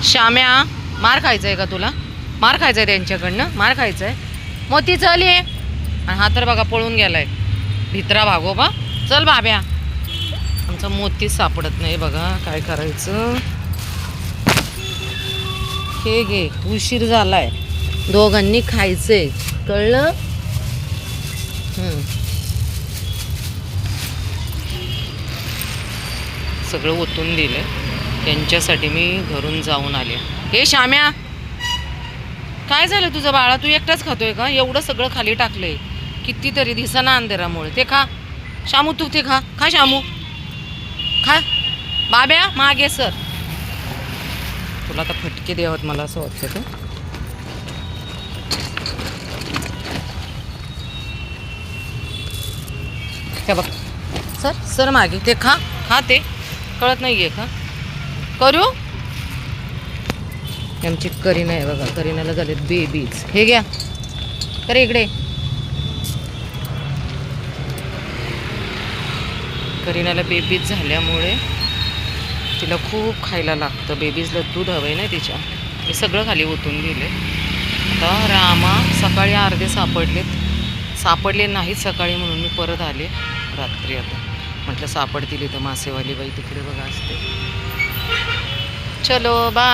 श्याम्या, मार खायचा आहे का तुला? मार खायचा आहे त्यांच्याकडनं? मार खायचा आहे? मोती चल ये. आणि हा तर बघा पळून गेलाय भित्रा भागोबा. चल बाब्या. आमचा मोती सापडत नाही बघा, काय करायचं. हे घे, उशीर झालाय, दोघांनी खायचंय, कळलं? सगळं ओतून दिलंय त्यांच्यासाठी. मी घरून जाऊन आले. हे श्याम्या, काय झालं तुझं बाळा? तू एकटाच खातोय का? एवढं सगळं खाली टाकलंय, कितीतरी दिसाना अंधेरामुळे. ते खा शामू, तू ते खा. खा शामू, खा. बाब्या मागे सर. तुला आता फटके द्यावत मला असं वाटतं. का त्या बघ, सर सर मागे. ते खा, खा. ते कळत नाहीये का? करू. आमची करीना आहे बघा, करीनाला झालेत बेबीज. हे घ्या, करे इकडे. करीनाला बेबीज झाल्यामुळे तिला खूप खायला लागतं. बेबीजला दूध हवं आहे ना तिच्या. मी सगळं खाली ओतून दिले. आता रामा सकाळी अर्धे सापडले नाहीत सकाळी, म्हणून मी परत आले रात्री. आता म्हटलं सापडतील इथं मासेवाली बाई तिकडे बघा असते. चलो बाय.